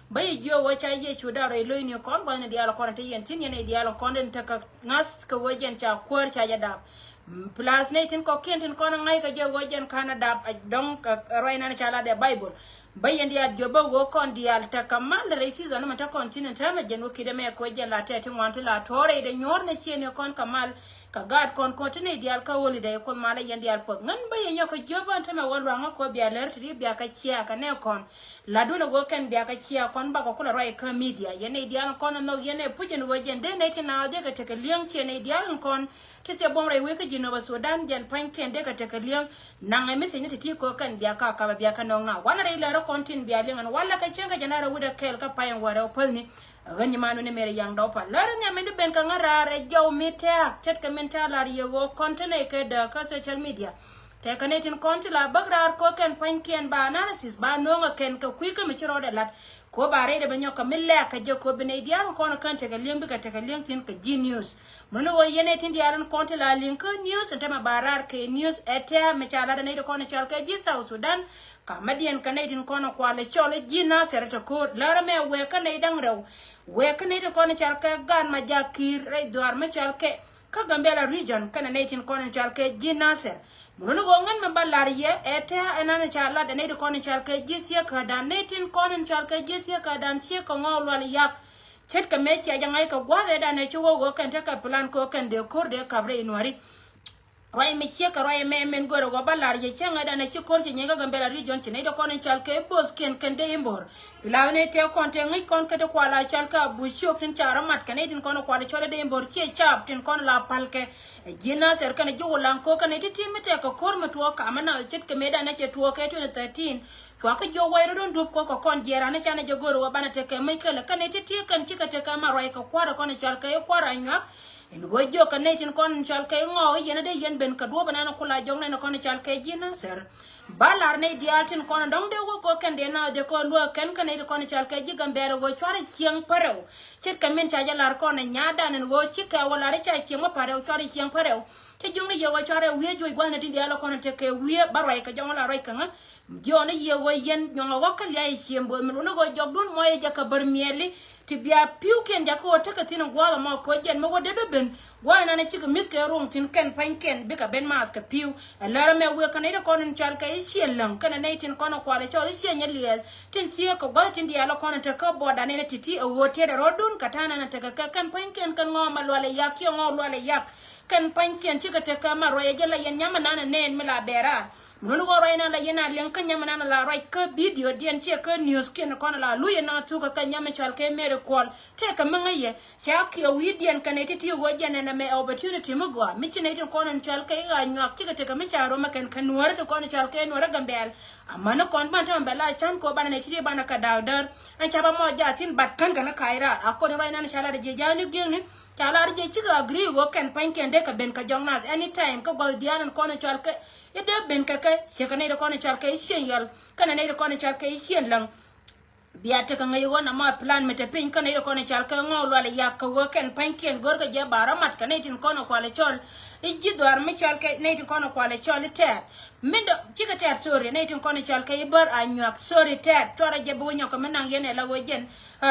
bay jo wo cha ye chuda re lo ni kon ba ne dialo kon te yen tin ne dialo kon den ta ka ngas ka wojen cha kwar cha ya dab plus ne tin ko kentin kon ngai ka je wojen kana dab don ka raina cha la de bible bayen dia joba wo kon dial ta kamal racism na ta continent ta me jenu kide me ko je la te tin want la tore de nyor ne chene kon kamal ka gad kon ko tene dial ka woli de kon mala yen dial pot ngan bayen yo ko joba ta me walwa nga ko bia ler tri bia ka chia ka ne kon la duna go ken bia ka chia kon ba ko kula roi ka media yen dial kon no yen pujen wo jen de ne tin na de ka te ka liang chene dial kon te se bom re we ka jino ba sudan jen pan ken de ka te ka liang nanga me se ne ti ko kan bia ka bia ka no nga wana re la kontin bialingan wala ka chenga janara wuda kel ka payan wara opalni ganyi manu ne mere yang dopa lara nya mendu ben ka ngara re jaw meta chat ka mentala riyo kontene ke da ka social media te kanetin kontila bagrar ko ken panken ba analysis ba nonga ken ka kuika mi chiro de lat ko bare de banyo ka mille ka je ko bene diar ko no kan te ka limbi ka te ka linkin ka genius mono wo yene tin diaran kontila link news tema barar ke news eta me chala de ne ko ne chal ka ji South Sudan Kamadian Canadian kono kwale chole jina serata ko lara me we Canadian rew we Canadian kono chalke gan ma jakir re doar ma chalke ka Gambela region Canadian kono chalke jina ser muno go ngan ma balariye eta enana chala de ne kono chalke jisia ka dan netin kono chalke jisia ka dan sie ko ngol yak chet ka me chia jangai ka gwa da ne chugo go kan ta ka plan ko kan de kor de kabre inwari Roy Michia Roy men go go balar ye changa da na chikor chi nyega Gambela region chi ne do kon chalke bos ken de imbor bilawne te kon te ngi kon ka to kwala chalka bu chok tin chara mat kan edin kon kwala chole de imbor chi chap tin kon la palke jina ser kan ji wolan ko kan ti timete ko kor ma to ka mana chit ke meda na che to ke 2013 kwa ka jo wairo don dup ko kon jera na chana jogoro wa bana te ke Michael kan ti kan chika te ka ma roy ko kwara kon chalke kwara nyak en gojo ka netin kon chalke ngo yene de yen ben ka do banana kula jong na kon chalke jina ser balar ne dialtin kon dong de ko ken de na de ko lo ken kan de kon chalke ji Gambela go chware chiang parew chit ka men cha jalar kon nya danen go chika wala re cha chiang parew chware chiang parew te jong ne yo chware wie jo gwana tin dialo kon te ke wie barai ka jong la roi kan jo ne ye wo yen nyongo wakal ya chiembo me no go jog dun moye jaka barmieli tibia piuken jako taka tin gwala ma ko jen mo de ben wana na chika miske rong tin ken panken bika ben mas ka piu alara me we kan ida kon chal ka isielang kana na tin kon kwale chol isien yeli tin tie ko ga tin dia lo kon ta ka boda ne titi o wote de rodun katana na taka kan panken kan ngoma lwale yak yo ngolwale yak kan panken chika te ka ma roye jela yen nyama nana nen mila bera munu go roye na la yena len kan nyama nana la roy ka video dien che ka news ken kon la luye na tu ka kan nyama chal ke mere kol te ka mangaye cha ki o dien kan eti ti go jene na me opportunity mo go mi chine tin kon chal ke ga nyak chika te ka mi charo ma kan kan wor te kon chal ke wor Gambel amana kon ban ta bela chan ko ban ne ti ban ka dawdar an cha ba mo ja tin bat kan kana kaira akon roye na chala de je jani gene chala de chika agree go kan panken de ka ben ka jong nas anytime ka go dian kon chal ke ide ben ka ka shekane de kon chal ke shen yal kana ne de kon chal ke shen lang biata ka ngai wona ma plan mete pin kana ide kon chal ke ngol wala yak go kan panken gor ka je baramat kana tin kon ko le chol iji doar mi chal ke ne tin kon ko le chol ter mindo chika ter sorry ne tin kon chal ke bar anyak sorry ter tora je bo nyoko menang yene la go jen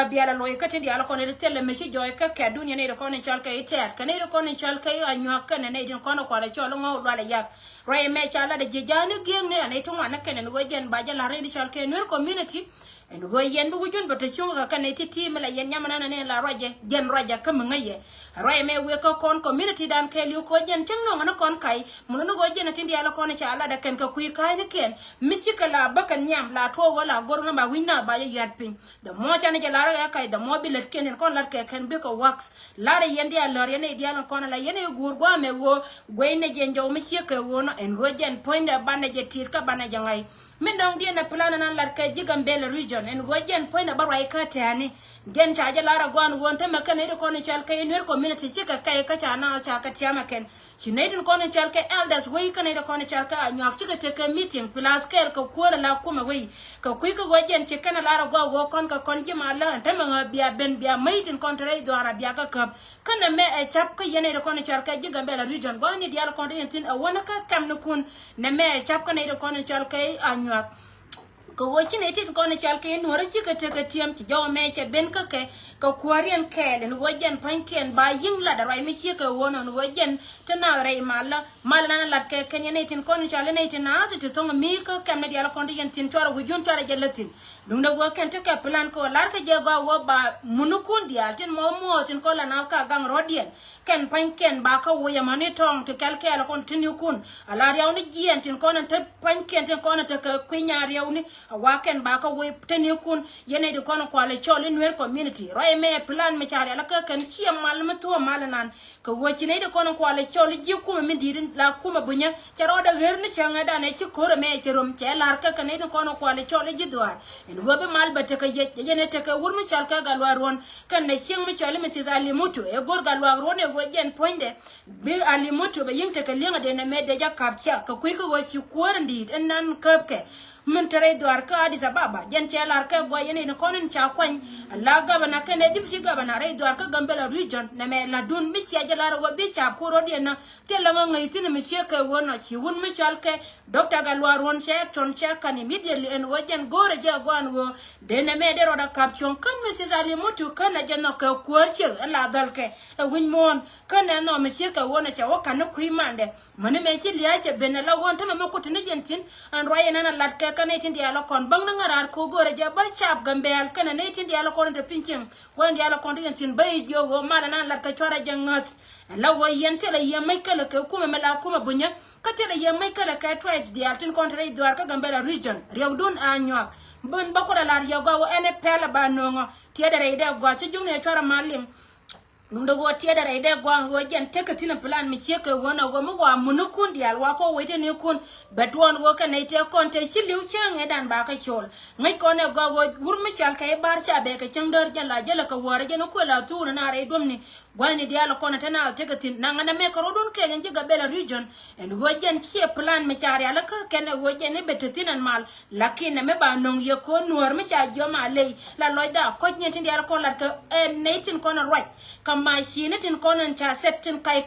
biala loy ka tin diala kon le tele me chi joy ka ka dunya ne kon chal ke ter kana ide kon chal ke anyak kana ne tin kon ko le chol ngol wala yak roy me chala de jejani gem ne tin wana kana go jen ba jala re chal ke nur community en go yen bu jun bata shunga ka ne titi mala yen nyamana ne la roje gen roja kam ngaye roy me we ko kon community dan ke liu ko jen tengno ngana kon kai mun no go jen tindi ala kon cha ala da ken ka kui kai ne ken misika la bakan nyam la to wala gorno ba winna ba yat pin da mo cha ne la ra kai da mo bilet ken kon la ke ken be ko wax la re yen dia lor yen dia kon la yen gur gwa me wo gwene jen jaw misika wono en go jen poinda bana je tir ka bana jangai min dong dia na plan nan la ka Gambela region en go jen poinda barai ka tani gen cha ja lara gwan won ta makane de kon chal ka en community chika kai ka cha na cha ka tiama ken chinaitin kon chal ka elders we kan de kon chal ka nyak chika te ka meeting plus kel ka ko la kuma we ka kui ka go jen chika na lara go kon ka kon ji mala ta ma bia ben bia maitin kon tre do arabia ka kap kana me e chap ka yene de kon chal ka Gambela region go ni dia kon de tin a wona ka kam no kun na me chap kan de kon chal ka anyak ko wochi ne tin ko ne chal ke no ra chi ka te ka tiam chi jo me che ben ka ke ka kwarian ke le no jen pan ken ba yin la da rai mi chi ka wono no jen ta na rai mala na la ke ken ne tin ko ne chal ne tin na ti to mi ka kam ne dia la kon yen tin tor gu jun tor je latin dum da wo ken te ka plan ko lar ka je go wo ba munukun dia tin mo tin ko la na ka gang rodien ken pan ken ba ka wo ya mani tong to kal ke la kon tin yukun ala ya ni jien tin ko ne te pan ken tin ko ne te ka kwinya ya ni waken ba ka we teni kun yene de kono kwale chole nwer community roy me plan me chare la ka kan chi mal me to mal nan ka wo chi ne de kono kwale chole ji ku me dirin la ku ma bunya charo da her ni changa da ne chi ko me cherom che lar ka kan ne de kono kwale chole ji doar en wo be mal ba te ka yene te ka wur me chal ka galwa ron kan ne ching me chole me sis ali mutu e gor galwa ron e wo jen poinde be ali mutu be ying te ka linga de ne me de ja kapcha ka ku ko wo chi ko ndi en nan kapke min tare duar ka Addis Ababa jen chelar ka go yene ne konin cha kwan Allah gabana ka ne dipsi gabana re duar ka Gambela region na me la dun mi sia jalara go bi cha ko rodi na te la ngai tin mi sia ka wona chi won mi chal ke Dr. Galwa ron che ton che kan immediately en wajen gore je go an wo de na me de roda caption kan mi sia ali mutu kan na jen no ka kuarche la dal ke win mon kan no mi sia ka wona cha wo kan ku imande mane me chi liya che benela won ta me ko tin jen tin an roye na lat ke kana tin dia la kon bang ngarar ko gore ja ba chap gambel kana ne tin dia la kon te pinchen won dia la kon tin bay jo wo mala nan la ka chora jangat la wo yente la yemay kala ke kuma mala kuma bunya ka te la yemay kala ka tribe dia tin kon re duar ka gambela region rew dun anyak bon bakora la ya go ene pela ba no tie da re da go ti jungne chora malim nunda go tie da re da go wo jen teka tin plan mi cheke wona go mo wa munukun dial wa ko wete ne kun betwon wo ka ne te kon te chiliu chenge dan ba ka chol ngai ko ne go wur mi chal ka bar cha be ka chengdor jen la jela ka wore jen ko la tu na re dum ni gwani dial ko na tana teka tin na ngana me ko rodun ke nje Gambela region en go jen chi plan mi chari ala ka ken wo jen ne betetin an mal lakini me ba non ye ko nuor mi cha jo ma le la loida ko nyetin dial ko la ka ne tin ko na right machine tin konon cha setin kai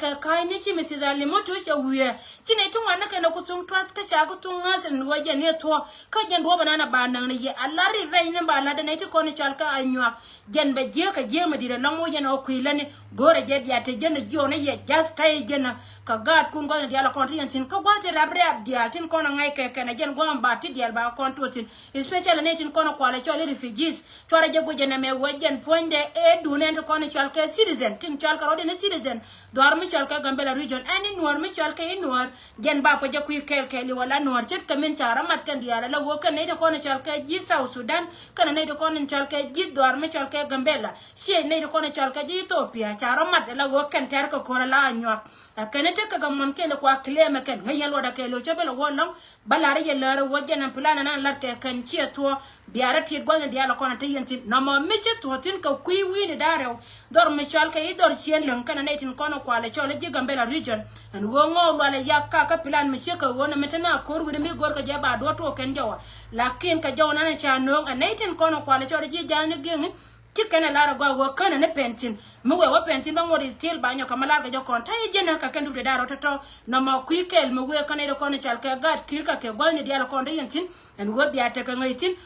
ni chi Mrs. Ali moto cha wiye chine tun wana kana kutung twas ka cha kutung ngasen waje ne to ka jen do banana ba nan ne ye Allah rive ne ba la da ne ti kono chal ka anywa jen be je ka je ma dire lango jen o kuilane gore je biya te jen ji ona ye just tay jen ka gad kun go ne dia la kontin tin ka wate rabre abdia tin kono ngai ke kana jen go ba ti dia ba konto tin especially ne tin kono kwale chole refugees to ra je go jen me wajen ponde e du ne to kono chal ka citizen tin chal ka rodene citizen doar mi chal ka Gambela region ani nuor mi chal ka nuor gen ba pa jaku kel wala nuor chet ka min chara mat kan diala la wo kan ne to kono chal ka ji South Sudan kan ne to kono chal ka ji doar mi chal ka Gambela she ne to kono chal ka ji Ethiopia chara mat la wo kan ter ko korala anyak akane te ka gamon ke le kwa claim kan ngayel wada ke lo chebela wolong balare ye lare wo jenan plan nan lat ke kan chi to biara ti gona diala kono te yenti na mo mi che to tin ka kui wi ni dare dor mi chal ka idor chien lon kana ne tin kono kwale chole ji Gambela region and wo ngo wala yakka ka plan mi cheka wona metana kor wi mi gor ka jaba do to ken jawa lakin ka jawana na cha no ne tin kono kwale chole ji jani geng kikene lara gwa wo kana ne pentin muwe wo pentin ba ngori still ba nyoka malaga jo kon tay jena ka kendu de daro toto no ma kuikel muwe kana de kono chal ka gad kirka ke gwa ni diala kon de yentin en wo biata ka ngaitin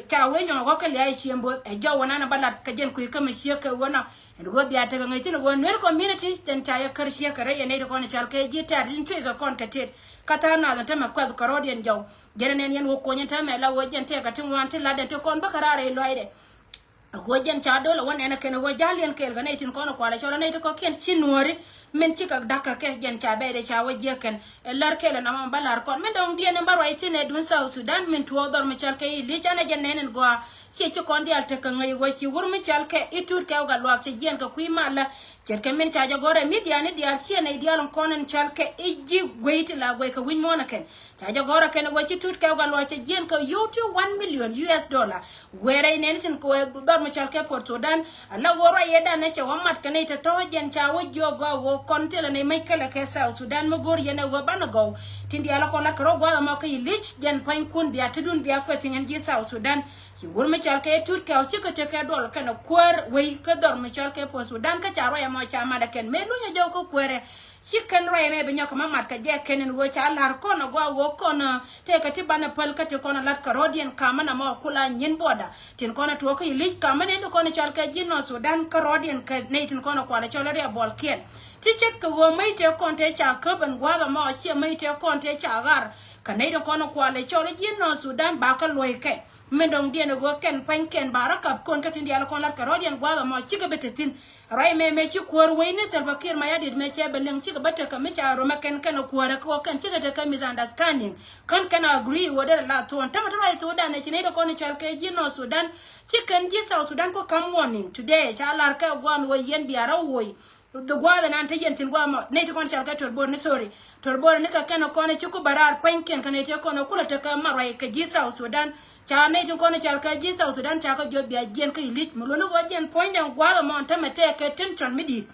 ka we nyo go ka le ai chiembo e jo wona na balat ka jen kuika me chieka wona en wo biata ka ngaitin wo nwer community den taya karshia kare ne de kono chal ka ji tar din tuiga kon ka tet kata na da ma kwa karodian jo jenen yen wo ko nyanta me la wo jen te ka tin wan tin la de to kon bakarare loide gojen cha dole wona ene ken go jalian kel ga netin kono kwala chola neti ko ken chinori men chika daka ke jen cha bede cha waje ken lar kel na ma balar kon men dong dien mbaro itine dun South Sudan men to dor me chal ke li chana jen nenen go chi kon dial te kan ngai wo chi wur me chal ke itur ke ga lo che jen ka kui mala cher ke men cha jagore media ne dial sie ne dial konen chal ke iji wait la go ka win mona ken cha jagore ken wo chi tut ke ga lo che jen ka youtube $1 million where netin ko dor me chal ke Port Sudan la woro yeda ne che wamat ke ne to jen cha wo jogo wo kontela ne mai kala ke South Sudan mo gor yene go banago tindi ala ko la kro go ma ko lich jen pain kun biya tudun biya ko tin ji South Sudan ki wur mi chal ke tur ke o chi ka te ke dol kana kwer we ka dor mi chal ke po Sudan ka charo ya mo cha ma da ken me lu nya jo ko kwere chicken ray me benya kama mat ka je kenen wo cha lar kono go wo kono te ka ti bana pal ka te kono lat ka rodien kama na mo kula nyin boda tin kono to ko ilik kama ne kono chal ka jino Sudan ka rodien ka ne tin kono kwala chola ria bol kien ti chet ka wo mai te konte cha ka ban gwa ga mo che mai te konte cha gar ka ne kono kwala chola jino Sudan ba ka loy ke mendong dien go ken pan ken baraka kon ka tin dia kono lat ka rodien gwa ga mo chi ka betetin ray me chi kwor we ne tel bakir ma yadid me che beleng chi bata ka micha roma ken kana kuara ko kan chiga ta kan misunderstanding kan kana agree whatever la to tama to to da ne chine ko ni chalke jino Sudan chicken ji South Sudan ko come warning today chalar ka gwan wo yen biara wo the gwada nan ta yentin gwa ma ne to kon chalka torbor ni sorry torbor ni ka kana ko ne chiku barar panken kana te ko no kula ta ka marai ka ji South Sudan cha ne to kon chalka ji South Sudan cha ka jo bia jen ka ilit mulo no go jen point and gwada ma tama te ka tension midi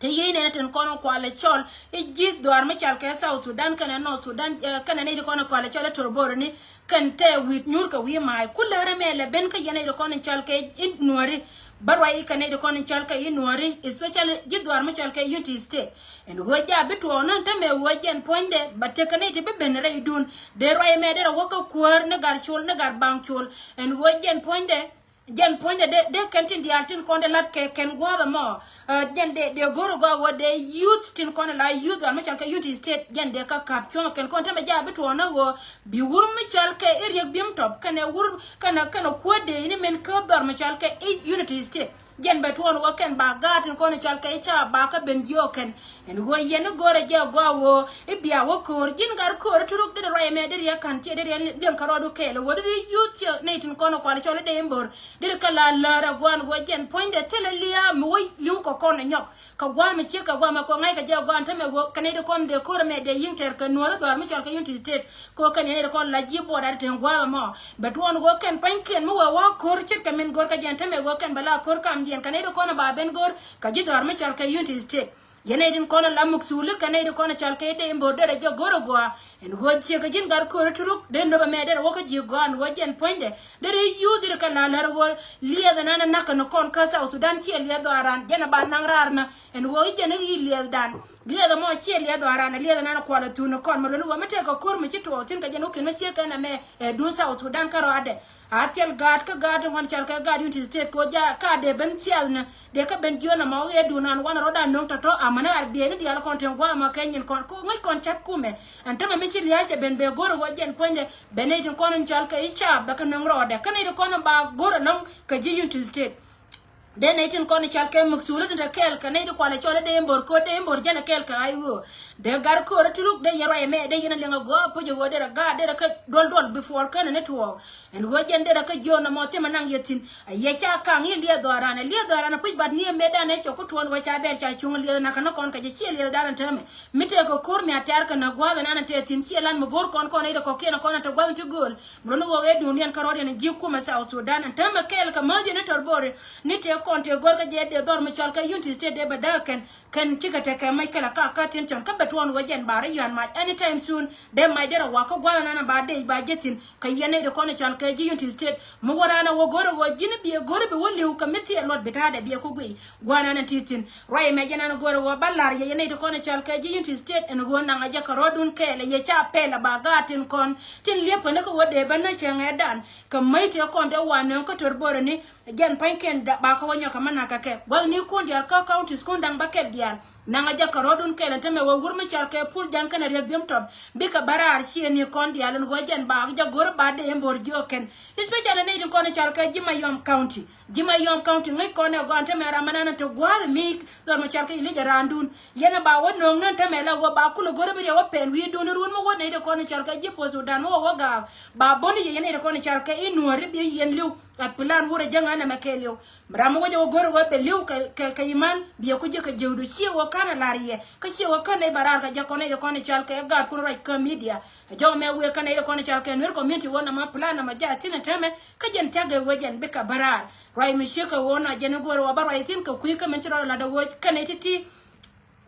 te yene ten kono kwale chol e jid doar ma chal ke South Sudan kana no Sudan kana ne kono kwale chol torbor ni kan te wit nyur ka wi mai kulere mele ben ka yene kono chal ke in nuari barwai kana de kono chal ka in nuari especially jid doar ma chal ke unity state en goja bitu onon te me wojen ponde batte kana te be ben re dun de roi me de wo ko kwar na gar chol na gar bang chol en wojen ponde jen ponde de kantin di altin konde lat ke ken gwara mo jen de goro go wo de youth tin konde la youth al machal ke youth state jen de ka kap chon ken konte me jabe to na go bi wur machal ke area bim top kana wur kana ko de ni men ka bar machal ke unity state jen be to wo ken ba gatin konde chal ke cha ba ka ben jo ken en go yen gore je go wo e bia wo ko jin gar ko turuk de roye me de ya kan che de den karodu ke le wo de youth ne tin kono kwale chole de mbor de kala lara gwan wajen point de telelia moy liu ko kon nyok ka gwa mi che ka gwa ma ko ngai ka je gwan tame wo kane de kon de kor me de yinter ka no do mi chal ka unity state ko kane de kon la jibo da te gwa ma bet won go ken pan ken mo wa kor che ka men gor ka jen tame go ken bala kor kam dien kane de kon ba ben gor ka ji do mi chal ka unity state yene din kono lamuk sulu kane de kono chal ke de mbo de jo goro goa en go che ka jin gar ko turuk de no ba me de wo ka ji gwan wo jen point de yu de ka la lar wo liya da nana naka no kon ka South Sudan che liya do aran jena ba nang rarna en wo jena yi liya dan liya da mo che liya do aran liya da nana kwala tu no kon mo no mate ka kor mi chito tin ka jeno ken ma che ka na me dun South Sudan ka ro ade atel gad ka gad hon chal ka gad unity state ko ja ka de ben tial na de ka ben jona ma e dunan wana roda non to amana arbiye ni dial konten gwa ma kenyin kon ko ngai kon chat kume antama me chili ya ben be goro wo jen ponde benetin kon chal ka icha ba ka non rode kana de kon ba goro non ka ji unity state den etin kon chal ke muksula de kel ka ne de kwale chole de mbor ko de mbor jana kel ka ayo de gar ko ratuluk de yero me de yina lenga go pojo wo de ga de ka dol before kana ne to en go jen de ka jona mo te manang yetin ye cha ka ngi le do arana puj bad ni me da ne choko ton wa cha ber cha chung le na kana kon ka je chi le da tame mite ko kor mi atar ka na gwa na te tin chi lan mo gor kon kon de ko kena kon ta gwa ti gol mo no wo e dunian ka rode ne ji ku ma South Sudan tame kel ka ma je ne torbore ni te konte gorga je de dor mi chalka unity state de badaken kan chika te ka mai kala ka tin ton ka betwon wajen bare yan ma anytime soon de mai de wa ko gwa na ba de ba jetin ka yene de kono chalka ji unity state mo warana wo goro wo jini bi goro be wolli ka meti e lot betade bi ko gui gwana na titin ray me jena goro wo ballar ye yene de kono chalka ji unity state en go na ngaja ka rodun kele ye cha pela ba gatin kon tin lepo ne ko wode ban na chenge dan ka mai te kon de wan ko torboro ni gen panken da ba ko wonyo ka mana kake wal ni ko ndial ka county skondang bakel dial nanga jaka rodun kele teme wo gurmi chalke pul jankana re bim top bika barar chi ni kon dial ngo jen ba ja gor ba de mbor joken especially ne ko ne chalke jima yom county ngai ko ne go anteme ramana to gwal mi do mo chalke ile jarandun yena ba wono nan teme la go ba kulo gor bi wo pen wi dun run mo wona de ko ne chalke jipo Sudan wo ga ba boni yene de ko ne chalke inori bi yen liu a plan wure janga na makelio mramo go goro go be liu ka iman bi ko je ka jewdu chi wo kana lariye ka chi wo kana barar ka jakone de ko ne chalke ga kun right ka media jaw me we kana de ko ne chalke ner community wona ma plan na ma ja tina teme ka jen taga wajen be ka barar right mi sheka wona jene goro wa barar tin ka kuika men tiro la da wo kana titi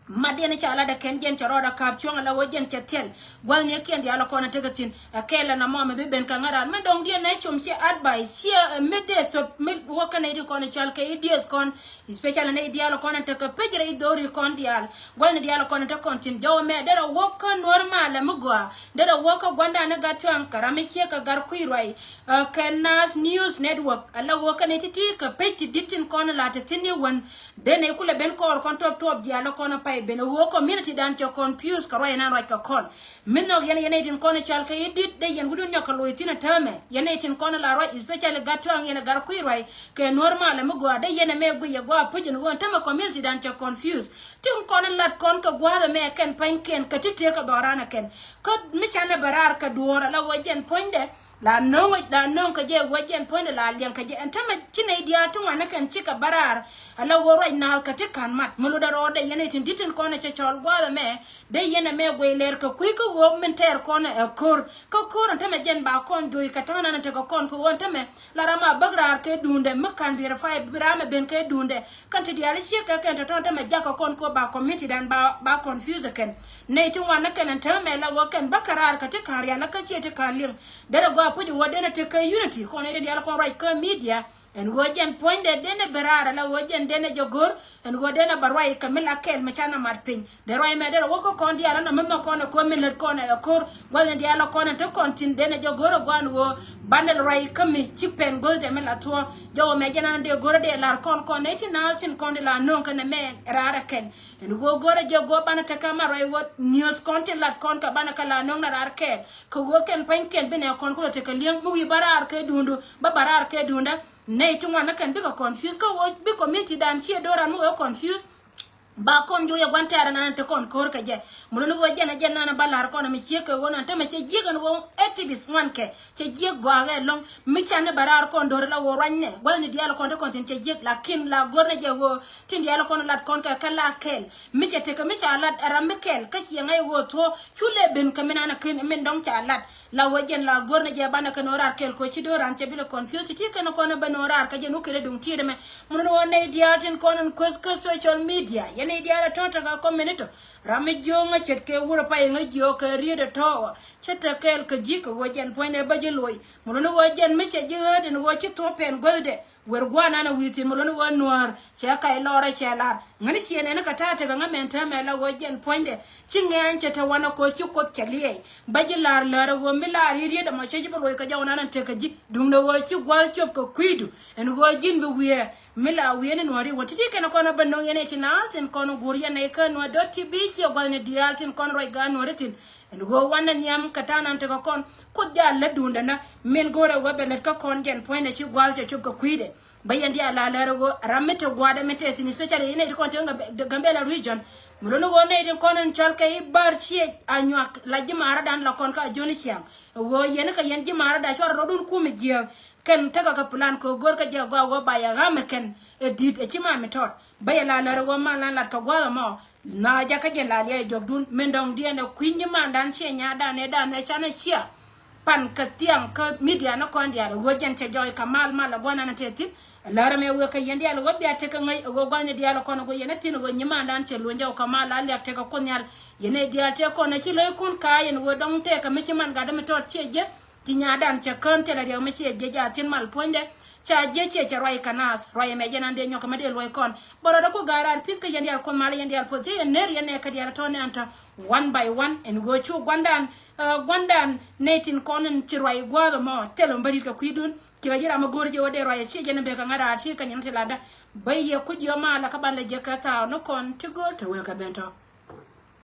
madene chala da ken jen charoda kap chuanga la wojen chatel gwal ne ken dia la kona tegatin akela na mama be ben kangara me dong dia na chum si advice sia mede to wakana ri kona chal ke ideas kon especially na dia la kona te ka pejre idori kon dia gwal ne dia la kona te kontin do me dera woka normal mugwa dera woka gwanda na gatwan karame hie ka gar kuirai kenas news network ala woka ne titi ka peti ditin kona la tetini won dene kule ben kor kon top dia la kona bene wo community dan cho confuse ka roy nan roy ka kon minno yene tin kono chal ka yidit de yen gudun nyaka loitina tame yene tin kono la roy especially gatong yene gar kuy roy ke normal mo go de yene me gu ye go pujin won tama community dan cho confuse tin kono lat kon ka gwara me ken panken ka tite ka barana ken ko mi chane barar ka duora la wojen ponde la non ka je wojen ponde la lian ka je antama chine dia tun wana kan chika barar ala wo roy na ka tikan mat mulu da rode yene tin ditin kono che chol gwala me de yene me gweler ka kuy ko wo menter kono e kor ko kor antama jen ba kon do ka tana na te ko kon ko won tame la rama bagrar ke dunde makan verify brama ben ke dunde kan ti dia shi ka kan to tama jaka kon ko ba committee dan ba confuse ken ne tin wana kan antama la wo kan bakarar ka te kariya la ka che te kalin da go puji wodena te ka unity kono de dia ko right ka media en wojen poinde dene berara la wojen dene jogor en wodena barwai kamila kel machana marpin de roy me de woko kondi ala na mema kono ko milet kono e kor wala ndi ala kono to kontin dene jogoro gwan wo bandel roy kami chipen golde mela to jowo me jana de goro de lar kon kon neti na sin kondi la non kana me rara ken en go goro jogo bana ta kama roy wo news content lat kon ka bana kala non na rar ken ko wo ken panken bene kon ko te ka liang mu wi barar ke dundu ba barar ke dunda nei tungwana kan biga confuse ko bi community dan chi dora no confuse ba kon jo ya gwantara nan te kon kor ka je mulunu wo jena jena na balar ko na mi che ko wona te me che jigan wo activist wan ke che jig go ga long mi chane barar ko ndor la wo ranne wala ni dialo kon te kon che jig la kin la gorne je wo tin dialo kon lat kon ka kala kel mi che te ka mi cha lat ara mi kel ka chi ngai wo to chule ben ka mina na kin min dong cha lat la wo jen la gorne je bana ka norar kel ko chi doran che bilo confuse ti ka no kon ba norar ka je no kire dum ti de me mulunu wo ne diatin kon ko social media yene dia tota ga community rami jonga chetke wura pa nga jio ka riede to cheta kel ka jiko wojen poine bajiloi mulono wojen meche jode no wochi topen golde wer gwana na witi mulono won noir che kai lore che lar ngani siene na katata ga ngamenta mela wojen poinde chingen cheta wana ko chi ko kelie bajilar lare go milar riede ma che jibo ka jawna nan te ka ji dum no wochi gwal chop ko kuidu en wojin be wie mila wiene no ri woti ke na kono banno yene tinasin kono guriya na kan no dotti bi ci gwalne dialtin kono roy gan no retin en go wana nyam katana te ko kon ko jalla dunda na men gore wobe let ka kon gen point ci gwal ci ko kuide bayandi ala la go ramete gwada mete sin especially ine ko tenga gambela region mulono go ne den konon chalke bar ci anyak la jimara dan la kon ka joni siang wo yene ka yen jimara da chor rodun kumi je ken taga ka plan ko gor ka je go baya gameken edit e chima metot bayala la go man lan la ka go mo na ja ka je la le jogdun mendong die ne kwinyi man dan che nya dan ne chana chia pan ka tiang ka media no kon dia go jen che joy ka mal la bona na tetit lara me we ka yendi ala go biate ka ngai go gane dia la kon go yene tin go nyima dan che lo njaw ka mal ala te ka kon yar yene dia te kon na chi lo kun ka yen wo dong te ka me chi man ga da metot che je ti nya dan che kon te la dia me che je ja tin mal ponde cha je che roy kanas roy me jena de nyoka mede loy kon boro da ko garar piska yendi al kon mal yendi al po je ner yene ka dia to ne anta one by one and go chu gwandan netin konen ci roy gwaro mo telo mbari ka kuidun ki wajira ma gorje wode roy ci jena be ka ngara ci ka nyante lada baye ku joma la ka balla je ka ta no kon ti go to we ka bento